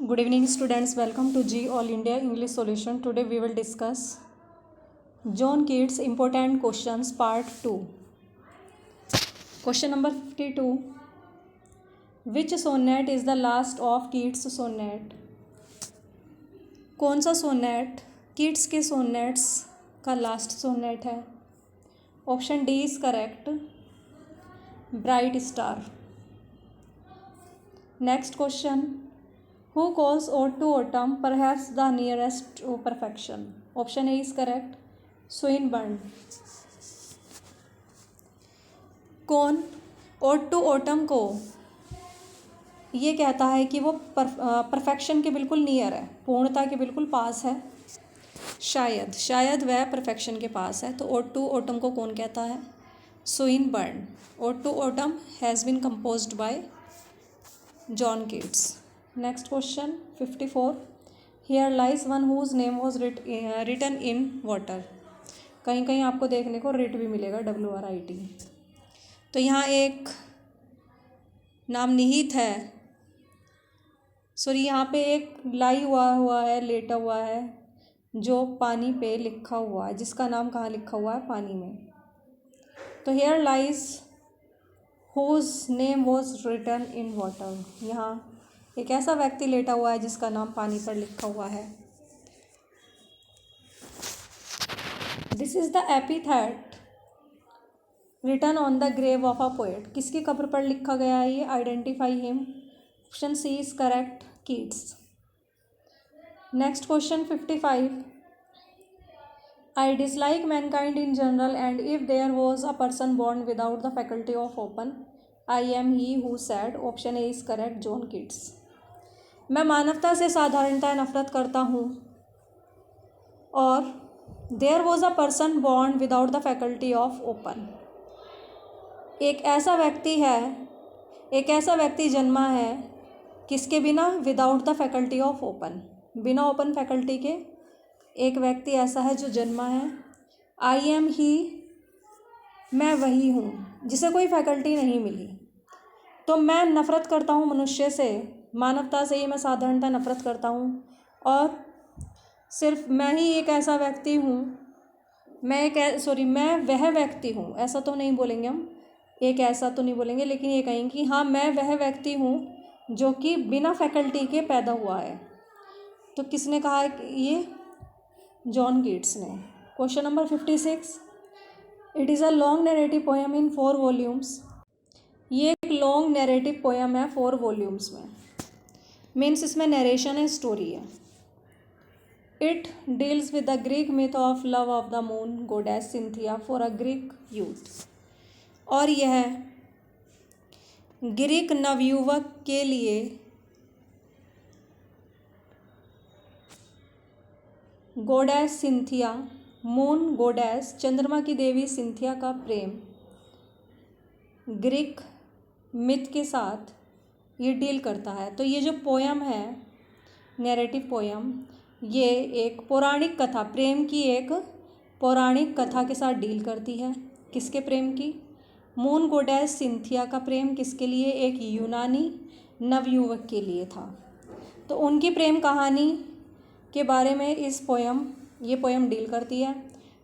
Good evening students, welcome to G All India English Solution. Today we will discuss John Keats Important Questions Part 2. Question number 52. Which sonnet is the last of Keats sonnet? कौन सा sonnet Keats के sonnets का last sonnet है? Option D is correct, bright star. Next question. Who calls ode to autumn perhaps the nearest to perfection? Option A is correct, Swinburne. कौन ode to autumn को ये कहता है कि वो परफेक्शन के बिल्कुल नियर है, पूर्णता के बिल्कुल पास है? शायद वह परफेक्शन के पास है. तो ode to autumn को कौन कहता है? Swinburne. ode to autumn has been composed by John Keats. Next question 54. Here lies one whose name was written in water. कहीं कहीं आपको देखने को रिट भी मिलेगा, WRIT. तो यहाँ एक नाम निहित है, सॉरी यहाँ पे एक लाई हुआ है, लेटा हुआ है, जो पानी पे लिखा हुआ है, जिसका नाम कहाँ लिखा हुआ है? पानी में. तो here lies whose name was written in water. यहाँ एक ऐसा व्यक्ति लेटा हुआ है जिसका नाम पानी पर लिखा हुआ है. This is the epithet written on the grave of a poet. किसकी कब्र पर लिखा गया है ये? Identify him. Option C is correct, Keats. Next question 55. I dislike mankind in general and if there was a person born without the faculty of open I am he who said. Option A is correct, John Keats. मैं मानवता से साधारणतः नफरत करता हूँ और there was a person born without the faculty of open. एक ऐसा व्यक्ति जन्मा है किसके बिना? Without the faculty of open. बिना ओपन फैकल्टी के एक व्यक्ति ऐसा है जो जन्मा है. आई एम ही, मैं वही हूँ जिसे कोई फैकल्टी नहीं मिली. तो मैं नफ़रत करता हूँ मनुष्य से, मानवता से ही मैं साधारणतः नफरत करता हूँ. और सिर्फ मैं ही एक ऐसा व्यक्ति हूँ, मैं वह व्यक्ति हूँ, ऐसा तो नहीं बोलेंगे हम, एक ऐसा तो नहीं बोलेंगे, लेकिन ये कहेंगे कि हाँ मैं वह व्यक्ति हूँ जो कि बिना फैकल्टी के पैदा हुआ है. तो किसने कहा है कि ये? जॉन कीट्स ने. Question number 56. It is a long narrative poem in 4 volumes. ये एक लॉन्ग नैरेटिव पोएम है 4 वॉल्यूम्स में. मीन्स इसमें नरेशन है, स्टोरी है. It deals with the Greek myth of love of the moon गोडेस Cynthia for a Greek youth. और यह Greek नवयुवक के लिए गोडेस सिंथिया, मून गोडेस, चंद्रमा की देवी सिंथिया का प्रेम ग्रीक मिथ के साथ ये डील करता है. तो ये जो पोयम है, नैरेटिव पोयम, ये एक पौराणिक कथा, प्रेम की एक पौराणिक कथा के साथ डील करती है. किसके प्रेम की? मून गोडेस सिंथिया का प्रेम किसके लिए? एक यूनानी नवयुवक के लिए था. तो उनकी प्रेम कहानी के बारे में ये पोयम डील करती है.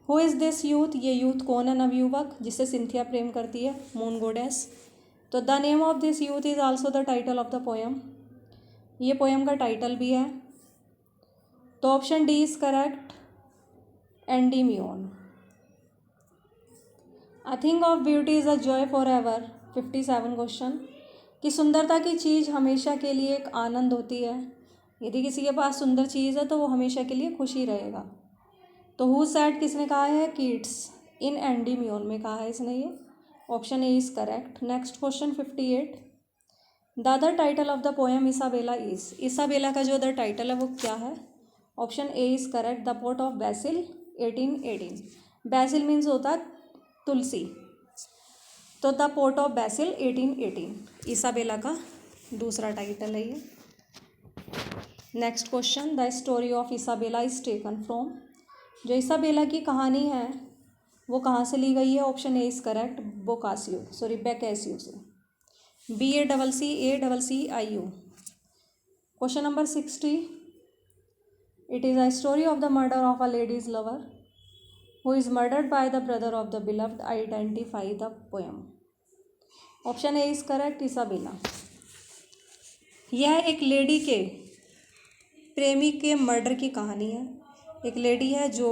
Who is this youth? ये यूथ कौन है? नवयुवक जिससे सिंथिया प्रेम करती है, मून गोडेस. तो the name of this youth is also the title of the poem. ये पोएम का टाइटल भी है. तो option D is correct, Endymion. A thing of beauty is a joy forever. 57 question. कि सुंदरता की चीज़ हमेशा के लिए एक आनंद होती है. यदि किसी के पास सुंदर चीज़ है तो वो हमेशा के लिए खुशी रहेगा. तो हु सैड किसने कहा है? कीट्स. इन एंडीमियोन में कहा है इसने ये. Option A is correct. Next question 58. The other title of the poem Isabella is. Isabella का जो अदर टाइटल है वो क्या है? Option A is correct, the pot of basil 1818. Basil means होता है तुलसी. तो the pot of basil 1818 Isabella का दूसरा टाइटल है ये. Next question. The story of Isabella is taken from. जो इसाबेला की कहानी है वो कहाँ से ली गई है? ऑप्शन ए इज करेक्ट, बेकासियो से. BACCIO. Question number 60. It is a story of the murder of a lady's lover who is murdered by the brother of the beloved. Identify the poem. Option A is correct, Isabella. यह एक lady के प्रेमी के murder की कहानी है। एक lady है जो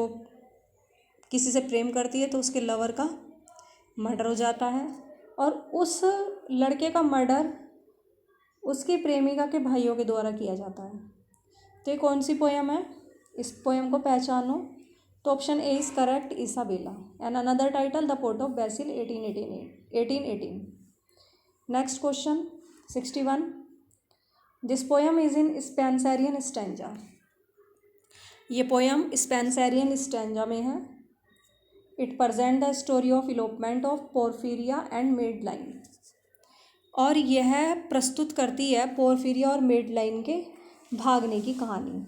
किसी से प्रेम करती है तो उसके लवर का मर्डर हो जाता है और उस लड़के का मर्डर उसकी प्रेमिका के भाइयों के द्वारा किया जाता है। तो ये कौन सी पोयम है? इस पोयम को पहचानो। तो option A is correct, Isabella. And another title the pot of basil 1818। Next question 61। This poem is in Spenserian stanza. ये पोयम स्पेंसरियन स्टैंजा में है। It present the story of elopement of Porphyria and Madeline. और यह प्रस्तुत करती है पोर्फिरिया और Medline के भागने की कहानी।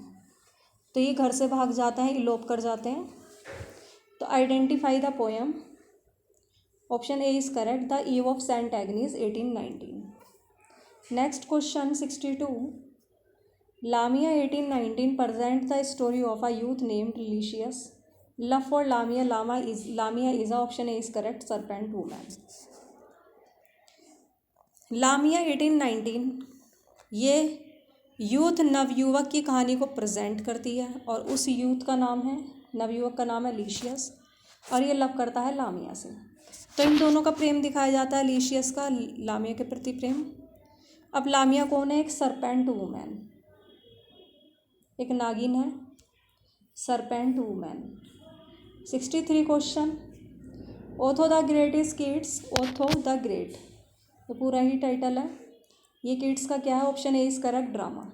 तो ये घर से भाग जाते हैं, इलोप कर जाते हैं। तो identify the poem. Option A is correct, the eve of saint Agnes 1819। Next question 62। Lamia 1819 present the story of a youth named Lysias. Love for Lamia is option A is correct, serpent woman. लामिया 1819 ये youth नवयुवक की कहानी को present करती है और उस youth का नाम है, नवयुवक का नाम है लीशियस और ये लव करता है लामिया से। तो इन दोनों का प्रेम दिखाया जाता है, लीशियस का लामिया के प्रति प्रेम। अब लामिया कौन है? एक सरपेंट वुमेन, एक नागिन है, serpent women. 63 question. Otho the great is Keats. Otho the great ये पूरा ही टाइटल है। ये किड्स का क्या है? Option A is correct, drama.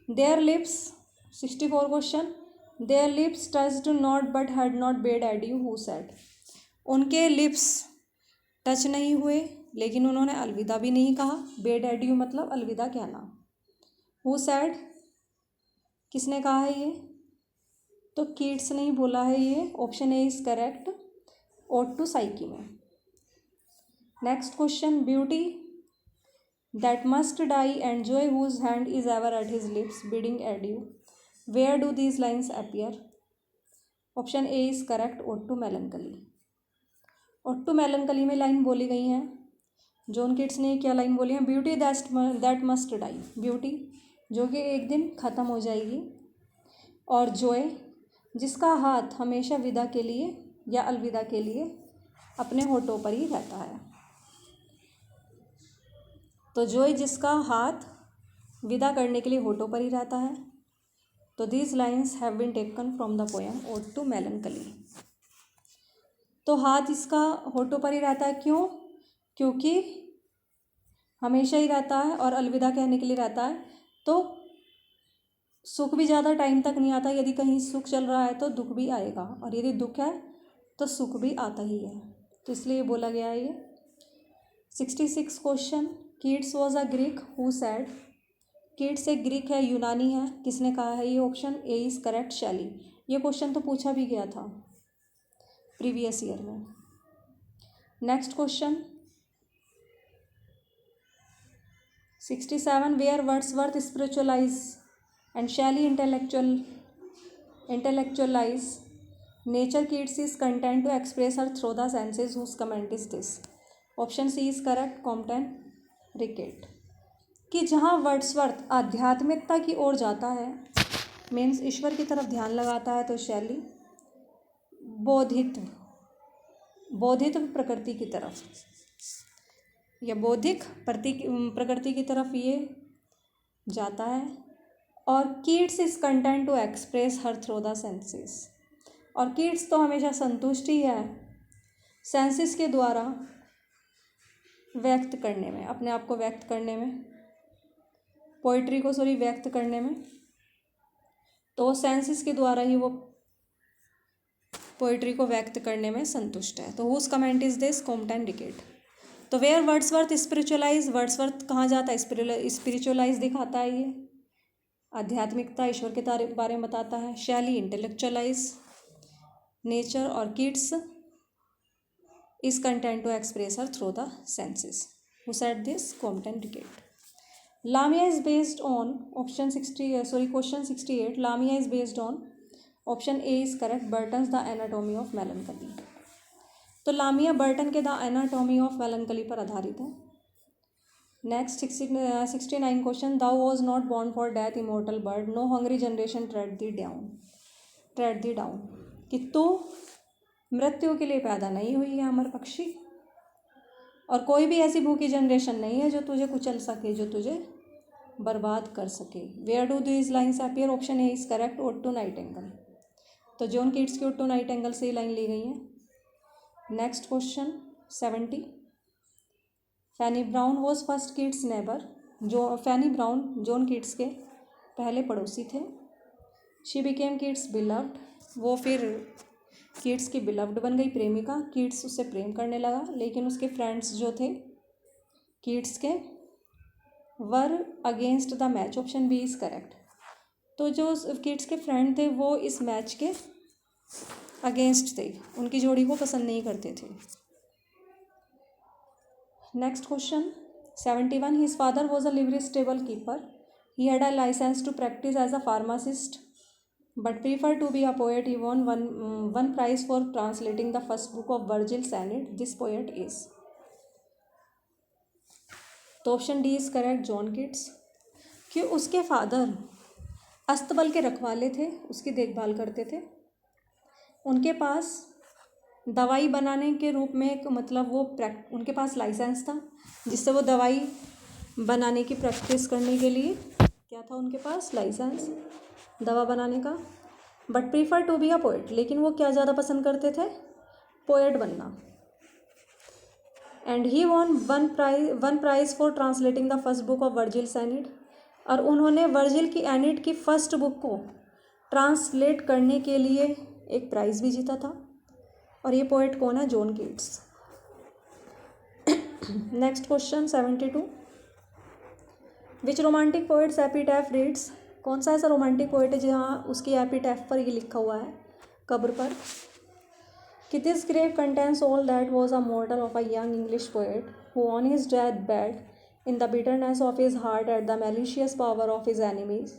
There lips 64 question. There lips touched not but had not bed edu who said. उनके lips touch नहीं हुए लेकिन उन्होंने अलविदा भी नहीं कहा। बेड एड्यू मतलब अलविदा कहना। हु सेड किसने कहा है ये? तो किड्स नहीं बोला है ये। Option A is correct, ode to Psyche में। Next question. Beauty that must die and joy whose hand is ever at his lips bidding adieu. Where do these lines appear? Option A is correct, ode to melancholy. Ode to melancholy में line बोली गई हैं। John Keats ने क्या line बोली है? Beauty that must die, beauty जो कि एक दिन ख़त्म हो जाएगी, और जॉय जिसका हाथ हमेशा विदा के लिए या अलविदा के लिए अपने होठों पर ही रहता है। तो जॉय जिसका हाथ विदा करने के लिए होठों पर ही रहता है। तो these lines have been taken from the poem ode to melancholy. तो हाथ इसका होठों पर ही रहता है, क्यों? क्योंकि हमेशा ही रहता है और अलविदा कहने के लिए रहता है। तो सुख भी ज़्यादा टाइम तक नहीं आता। यदि कहीं सुख चल रहा है तो दुख भी आएगा, और यदि दुख है तो सुख भी आता ही है। तो इसलिए बोला गया है ये। 66 question. Keats was a Greek who said. Keats एक ग्रीक है, यूनानी है, किसने कहा है ये? ऑप्शन ए इज करेक्ट, शैली। ये क्वेश्चन तो पूछा भी गया था प्रीवियस ईयर में। Next question 67। Where Wordsworth spiritualize and Shelley intellectualize nature, Keats is content to express her through the senses. Whose comment is this? Option C is correct, Compton Rickett. कि जहाँ Wordsworth आध्यात्मिकता की ओर जाता है, means ईश्वर की तरफ ध्यान लगाता है, तो शैली बौद्धित्व प्रकृति की तरफ या बौद्धिक प्रकृति की तरफ ये जाता है। और Keats is content to express her through the senses. और कीट्स तो हमेशा संतुष्ट ही है सेंसेस के द्वारा व्यक्त करने में, अपने आप को व्यक्त करने में, पोइट्री को व्यक्त करने में। तो सेंसेस के द्वारा ही वो पोइट्री को व्यक्त करने में संतुष्ट है। तो whose comment is this? Compton Rickett. तो वेयर वर्ड्सवर्थ स्पिरिचुअलाइज, वर्ड्सवर्थ कहाँ जाता है? स्पिरिचुअलाइज दिखाता है ये, आध्यात्मिकता ईश्वर के बारे में बताता है। शैली इंटेलेक्चुअलाइज नेचर, और Keats is content to express her through the senses. Who said this? Compton Rickett. Lamia is based on question 68. Lamia is based on option A is correct. Burton's The Anatomy of Melancholy. तो लामिया Burton के the anatomy of मेलनकली पर आधारित है. Next 69 question. Thou was not born for death, immortal bird. No hungry generation tread thee down. कि तू मृत्यु के लिए पैदा नहीं हुई है अमर पक्षी, और कोई भी ऐसी भूखी जनरेशन नहीं है जो तुझे कुचल सके, जो तुझे बर्बाद कर सके. Where do these lines appear? Option A is correct. Ode to nightingale. तो जॉन कीट्स की ओड टू नाइटिंगेल से ये लाइन ली गई है. Next question 70. Fanny Brown was first Keats neighbour. जो फैनी ब्राउन जॉन कीट्स के पहले पड़ोसी थे. She became Keats beloved. वो फिर कीट्स की बिलव्ड बन गई, प्रेमिका. कीट्स उससे प्रेम करने लगा, लेकिन उसके फ्रेंड्स जो थे कीट्स के were against the match. Option B is correct. तो जो कीट्स के फ्रेंड थे वो इस मैच के अगेंस्ट थे, उनकी जोड़ी को पसंद नहीं करते थे. Next question 71. His father was a livery stable keeper. He had a licence to practise as a pharmacist but preferred to be a poet. He won one prize for translating the first book of Virgil's Aeneid. This poet is. तो option D is correct. John Keats. कि उसके father अस्तबल के रखवाले थे, उसकी देखभाल करते थे. उनके पास दवाई बनाने के रूप में एक मतलब वो उनके पास लाइसेंस था, जिससे वो दवाई बनाने की प्रैक्टिस करने के लिए क्या था उनके पास? लाइसेंस दवा बनाने का. But prefer to be a poet. लेकिन वो क्या ज़्यादा पसंद करते थे? पोएट बनना. And he won one prize for translating the first book of Virgil's Aeneid. और उन्होंने वर्जिल की एनिड की फर्स्ट बुक को ट्रांसलेट करने के लिए एक प्राइज़ भी जीता था. और ये पोएट कौन है? John Keats. Next question 72. विच रोमांटिक पोएट्स एपिटैफ रीड्स. कौन सा ऐसा रोमांटिक पोएट है जहाँ उसकी एपिटैफ पर ये लिखा हुआ है, कब्र पर, कि this grave contains all that was a mortal of a young English poet who on his death bed in the bitterness of his heart at the malicious power of his enemies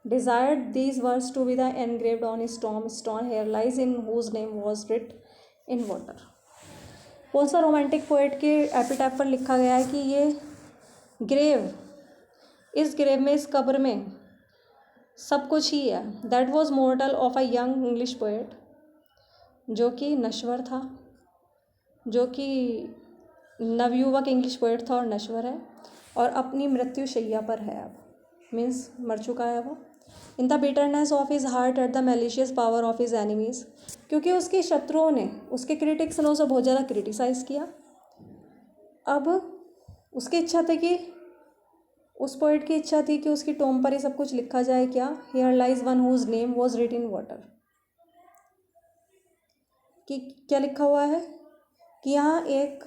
desired these words to be the engraved on his tombstone. Here lies in whose name was writ in water. कौन सा romantic poet के एपिटैफ पर लिखा गया है कि ये grave, इस ग्रेव में, इस कब्र में सब कुछ ही है. That was मॉर्टल of a young English poet, जो कि नश्वर था, जो कि नवयुवक इंग्लिश पोएट था और नश्वर है, और अपनी मृत्यु शैया पर है अब, मीन्स मर चुका है वो. इन the bitterness of his heart at the malicious power of his enemies. क्योंकि उसके शत्रुओं ने, उसके क्रिटिक्स ने उसे बहुत ज़्यादा क्रिटिसाइज़ किया. अब उसकी इच्छा थी कि, उस पोएट की इच्छा थी कि उसकी टॉम पर ही सब कुछ लिखा जाए. क्या? Here lies one whose name was writ in water. कि क्या लिखा हुआ है? कि यहाँ एक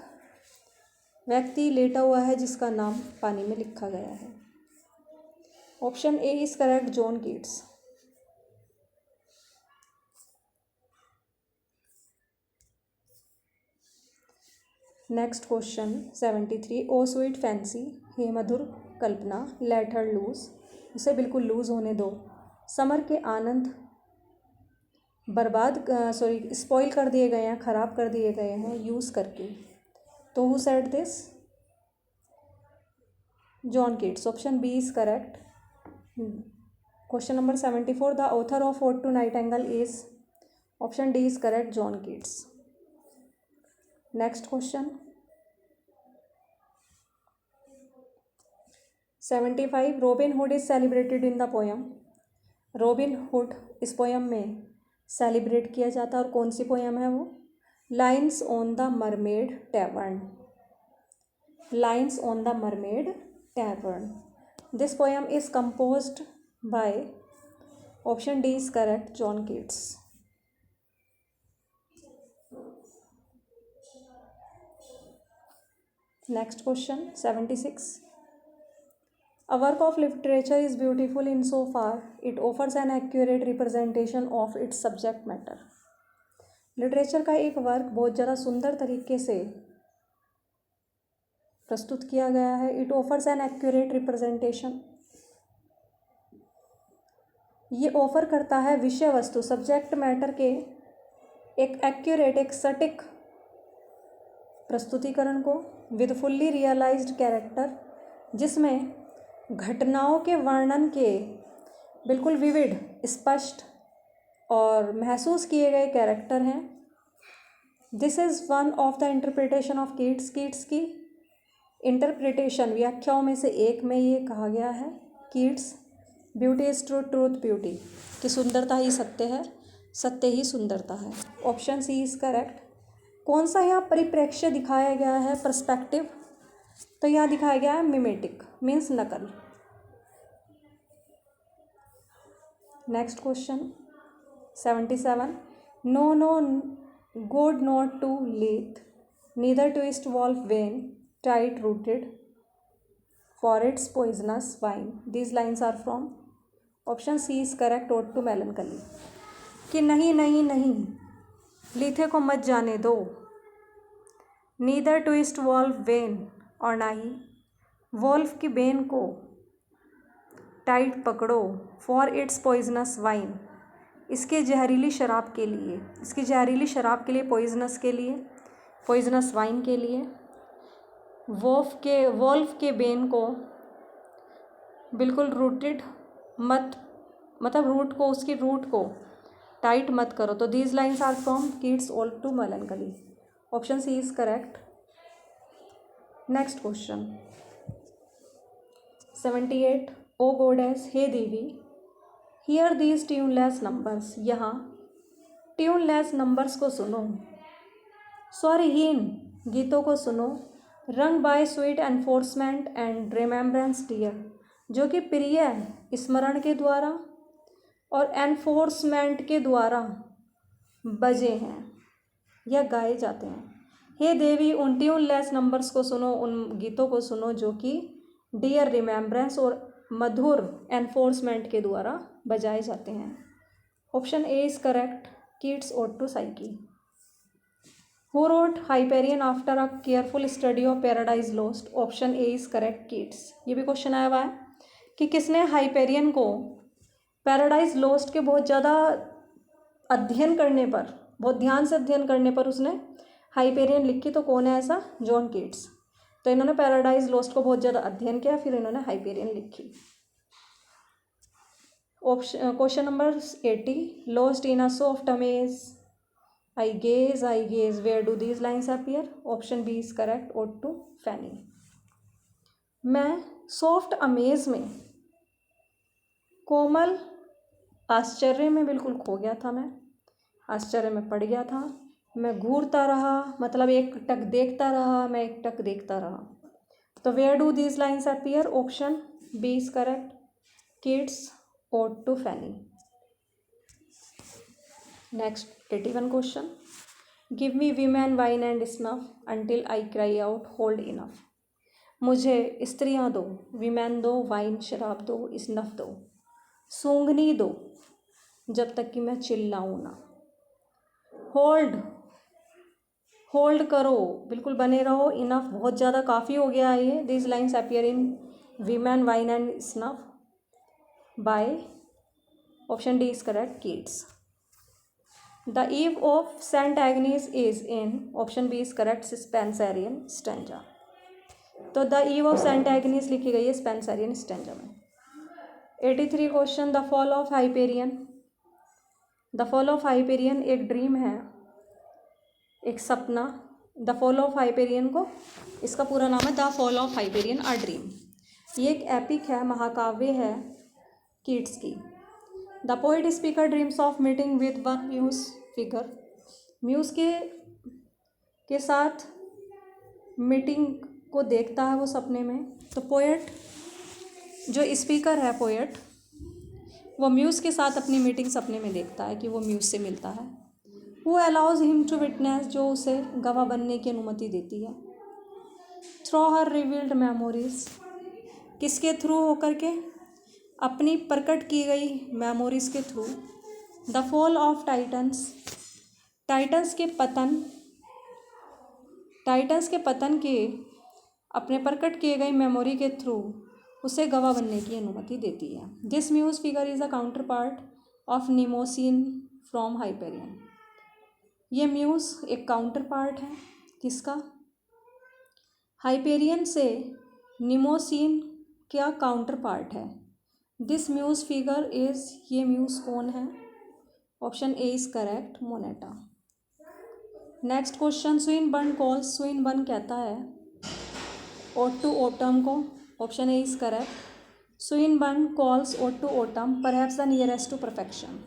व्यक्ति लेटा हुआ है जिसका नाम पानी में लिखा गया है. Option A is correct. John Keats. Next question 73. O sweet fancy. हे मधुर कल्पना. Let her loose. उसे बिल्कुल लूज होने दो. समर के आनंद स्पॉइल कर दिए गए हैं, ख़राब कर दिए गए हैं यूज़ करके. तो who said this? John Keats. Option B is correct. Question number 74. The author of ode to nightingale is. Option D is correct. John Keats. Next question 75. Robin Hood is celebrated in the poem. Robin Hood इस poem में celebrate किया जाता है, और कौन सी poem है वो? Lines on the mermaid tavern. Lines on the mermaid tavern. This poem is composed by. Option D is correct. John Keats. Next question 76. A work of literature is beautiful in so far it offers an accurate representation of its subject matter. Literature का एक work बहुत ज़्यादा सुंदर तरीके से प्रस्तुत किया गया है। It offers an accurate representation, ये ऑफर करता है विषय वस्तु सब्जेक्ट मैटर के एक एक्यूरेट, एक सटीक प्रस्तुतिकरण को। विद फुल्ली रियलाइज्ड कैरेक्टर, जिसमें घटनाओं के वर्णन के बिल्कुल विविड, स्पष्ट और महसूस किए गए कैरेक्टर हैं। This is one of the interpretation of Keats, Keats की इंटरप्रिटेशन व्याख्याओं में से एक में ये कहा गया है Keats, beauty is truth, truth beauty, कि सुंदरता ही सत्य है, सत्य ही सुंदरता है। Option C is correct. कौन सा यहाँ परिप्रेक्ष्य दिखाया गया है, पर्सपेक्टिव, तो यहाँ दिखाया गया है मिमेटिक, मीन्स नकल। Next question 77, no no go not to Lethe, neither twist wolfsbane, tight rooted for its poisonous wine, these lines are from. Option C is correct, ode to melancholy, कि नहीं नहीं नहीं, लीथे को मत जाने दो, neither twist wolf when, और ना ही वॉल्फ की बेन को टाइट पकड़ो, फॉर इट्स पॉइजनस वाइन, इसके जहरीली शराब के लिए, इसकी जहरीली शराब के लिए, पॉइजनस के लिए, पॉइजनस वाइन के लिए। वॉल्फ के बेन को बिल्कुल रूटेड मत, मतलब रूट को, उसकी रूट को टाइट मत करो। तो these lines are from Keats ode to melancholy. Option C is correct. Next question 78, O goddess, हे देवी, हियर दीज ट्यूनलेस नंबर्स, यहाँ ट्यूनलेस नंबर्स को सुनो, स्वरहीन गीतों को सुनो, wrung by sweet enforcement and remembrance dear, जो कि प्रिय स्मरण के द्वारा और एनफोर्समेंट के द्वारा बजे हैं या गाए जाते हैं। हे देवी, उन ट्यूनलेस नंबर्स को सुनो, उन गीतों को सुनो जो कि डियर, रिमेम्बरेंस और मधुर एनफोर्समेंट के द्वारा बजाए जाते हैं। Option A is correct, Keats ode to Psyche. Who wrote Hyperion after a careful study of Paradise Lost. Option A is correct, Keats. ये भी क्वेश्चन आया हुआ है कि किसने हाइपेरियन को पैराडाइज लॉस्ट के बहुत ज़्यादा अध्ययन करने पर, बहुत ध्यान से अध्ययन करने पर उसने हाइपेरियन लिखी, तो कौन है ऐसा? John Keats. तो इन्होंने पैराडाइज लॉस्ट को बहुत ज़्यादा अध्ययन किया, फिर इन्होंने हाइपेरियन लिखी। Question number 80, lost in a soft amaze, I gaze, where do these lines appear. Option B is correct, ode to Fanny. मैं सॉफ्ट अमेज में, कोमल आश्चर्य में बिल्कुल खो गया था, मैं आश्चर्य में पड़ गया था, मैं घूरता रहा, मतलब एक टक देखता रहा, मैं एक टक देखता रहा। तो where do these lines appear. Option B is correct, Keats, ode to Fanny. Next 81 question, give me women wine and snuff until I cry out hold enough. मुझे स्त्रियाँ दो, वीमेन दो, वाइन शराब दो, स्नफ दो, सूंघनी दो, जब तक कि मैं चिल्लाऊँ ना। होल्ड करो, बिल्कुल बने रहो, इनफ बहुत ज़्यादा, काफ़ी हो गया है ये। This lines appear in women wine and snuff by, option D is correct, Keats. The eve of saint Agnes is in, option B is correct, Spenserian stanza. तो the eve of saint Agnes लिखी गई है Spenserian stanza में। 83 question, the fall of Hyperion. The fall of Hyperion एक dream है, एक सपना। The fall of Hyperion को, इसका पूरा नाम है the fall of Hyperion a dream. ये एक एपिक है, महाकाव्य है कीट्स की। The poet speaker dreams of meeting with one muse figure. Muse के साथ मीटिंग को देखता है वो सपने में। तो पोएट, जो स्पीकर है पोएट, वो म्यूज़ के साथ अपनी मीटिंग सपने में देखता है कि वो म्यूज़ से मिलता है। Who allows him to witness, जो उसे गवाह बनने की अनुमति देती है। थ्रू हर रिवील्ड मेमोरीज, किसके थ्रू होकर के? अपनी प्रकट की गई मेमोरीज के through. The fall of Titans, Titans के पतन के अपने प्रकट किए गई मेमोरी के थ्रू उसे गवाह बनने की अनुमति देती है। This muse figure is a counter part of Mnemosyne from Hyperion. ये म्यूज एक काउंटर पार्ट है किसका? हाइपेरियन से निमोसिन क्या काउंटर पार्ट है? दिस म्यूज फिगर इज, ये म्यूज कौन है? Option A is correct, Moneta. Next question, Swinburne calls, Swinburne कहता है ओड टू ऑटम को, option A is correct. Swinburne calls ode to autumn perhaps the nearest to perfection.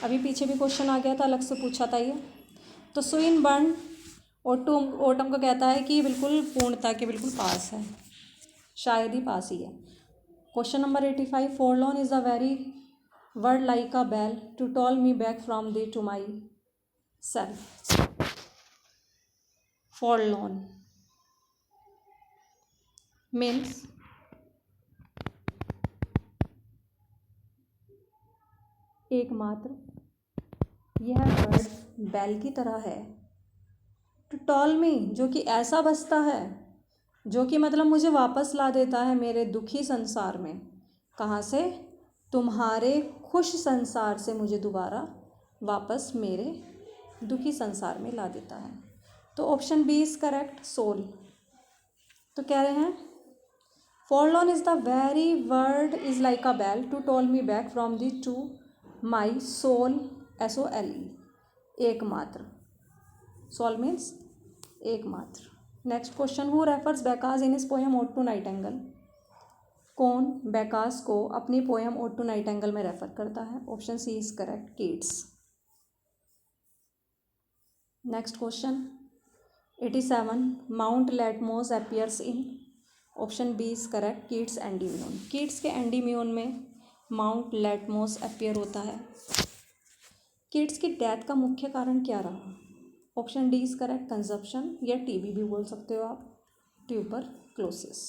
अभी पीछे भी question आ गया था, अलग से पूछा था ये। तो स्विनबर्न ओड टू ऑटम को कहता है कि बिल्कुल पूर्णता के बिल्कुल पास है, शायद ही पास ही है। Question number 85, forlorn is the very word like a bell to toll me back from thee to myself. Forlorn means एकमात्र। यह वर्ड बैल की तरह है। टू टॉल मी, जो कि ऐसा बसता है, जो कि मतलब मुझे वापस ला देता है मेरे दुखी संसार में। कहाँ से? तुम्हारे खुश संसार से मुझे दोबारा वापस मेरे दुखी संसार में ला देता है। तो option B is correct, sole. तो कह रहे हैं forlorn is the very word is like a bell to toll me back from thee to my sole, SOLE, एकमात्र। सोल मीन्स एकमात्र। Next question, who refers Bacchus in his poem ode to nightingale. कौन Bacchus को अपनी poem ode to nightingale में refer करता है? Option C is correct, Keats. Next question 87, Mount Latmos appears in, option B is correct, Keats Endymion. Keats के Endymion में mount लैटमोस appear होता है। कीट्स की डेथ का मुख्य कारण क्या रहा? Option D is correct, consumption, या टीबी भी बोल सकते हो आप, tuberculosis.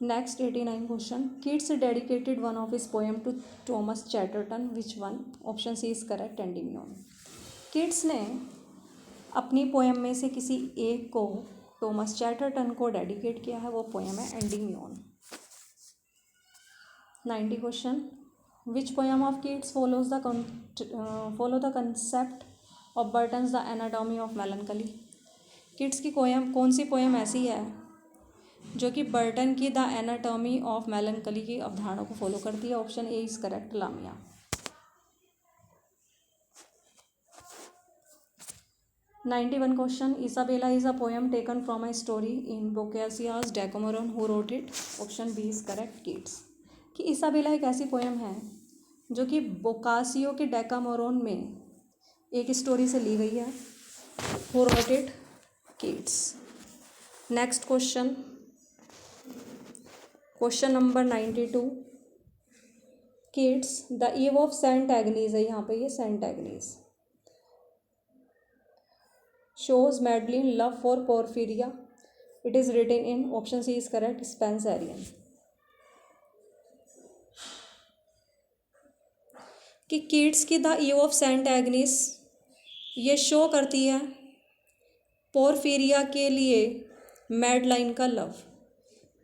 Next 89 question, Keats dedicated one of his poem to Thomas Chatterton, which one? Option C is correct, Endymion. Keats ने अपनी पोएम में से किसी एक को थॉमस चैटरटन को डेडिकेट किया है, वो पोएम है एंडीम्यून। 90 question, which poem of Keats follow the concept of Burton's the anatomy of मेलनकली। Keats की पोएम, कौन सी पोएम ऐसी है जो कि बर्टन की द एनाटॉमी ऑफ मेलनकली की अवधारणा को फॉलो करती है? Option A is correct, Lamia. 91 question, Isabella is a poem taken from a story in Boccaccio's Decameron, who wrote it? Option B is correct, Keats. कि इसाबेला एक ऐसी poem है जो कि बोकासियो के डेकामेरॉन में एक स्टोरी से ली गई है, who wrote it? Keats. Next question, question number 92, Keats the eve of saint Agnes है, यहाँ पे ये saint Agnes shows Madeline love for Porphyria. It is written in, option C is correct, Spenserian. कि Keats की the eve of saint Agnes ये show करती है Porphyro के लिए मैडलाइन का लव।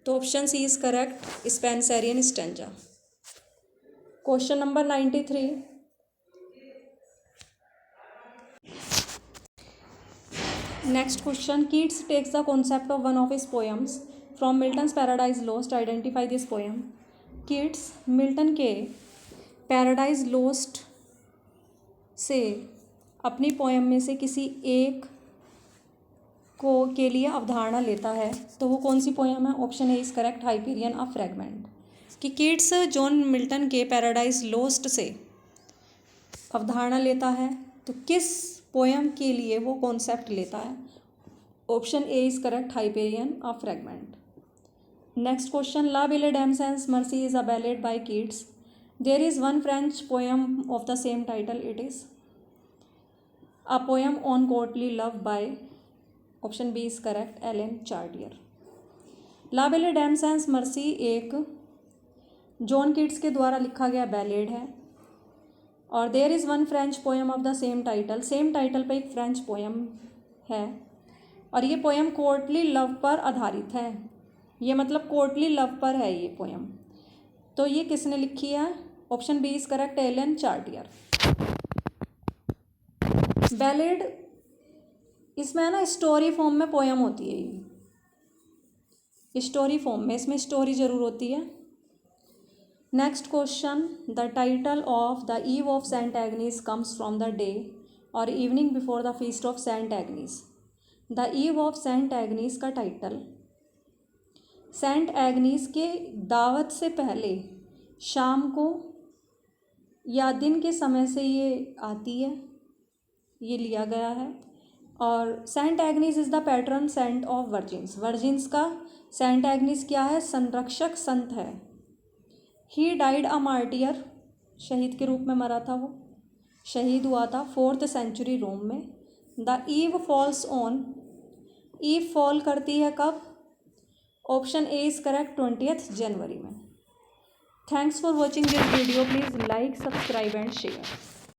तो option C is correct, Spenserian stanza. Question number 93, next question, Keats takes the concept of one of his poems from Milton's Paradise Lost, identify this poem. Keats Milton के Paradise Lost से अपनी poem में से किसी एक को के लिए अवधारणा लेता है, तो वो कौन सी पोएम है? Option A is correct, Hyperion a fragment. कि कीट्स जॉन मिल्टन के पैराडाइज लॉस्ट से अवधारणा लेता है, तो किस पोएम के लिए वो कॉन्सेप्ट लेता है? Option A is correct, Hyperion a fragment. Next question, la belle dame sans merci is a ballad by Keats. There is one French poem of the same title, it is a poem on courtly love by, option B is correct, Alain Chartier. La belle dame sans merci एक John Keats के द्वारा लिखा गया ballad है, और there is one French poem of the same title, same title पे एक French poem है, और ये पोयम कोर्टली लव पर आधारित है। ये मतलब कोर्टली लव पर है ये पोयम। तो ये किसने लिखी है? Option B is correct, Alain Chartier. Ballad इसमें है ना स्टोरी फॉर्म में पोयम होती है ये, स्टोरी फॉर्म में, इसमें स्टोरी जरूर होती है। Next question, the title of the eve of saint Agnes comes from the day और evening before the feast of saint Agnes. The eve of saint Agnes का टाइटल सेंट एग्नीस के दावत से पहले शाम को या दिन के समय से ये आती है, ये लिया गया है। और saint Agnes is the patron saint of virgins. Virgins का सेंट एग्नीस क्या है? संरक्षक संत है। ही डाइड अ मार्टियर, शहीद के रूप में मरा था वो, शहीद हुआ था 4th सेंचुरी रोम में। The eve falls on, eve fall करती है कब? Option A is correct, 20th January में। Thanks for watching this video. Please like, subscribe and share.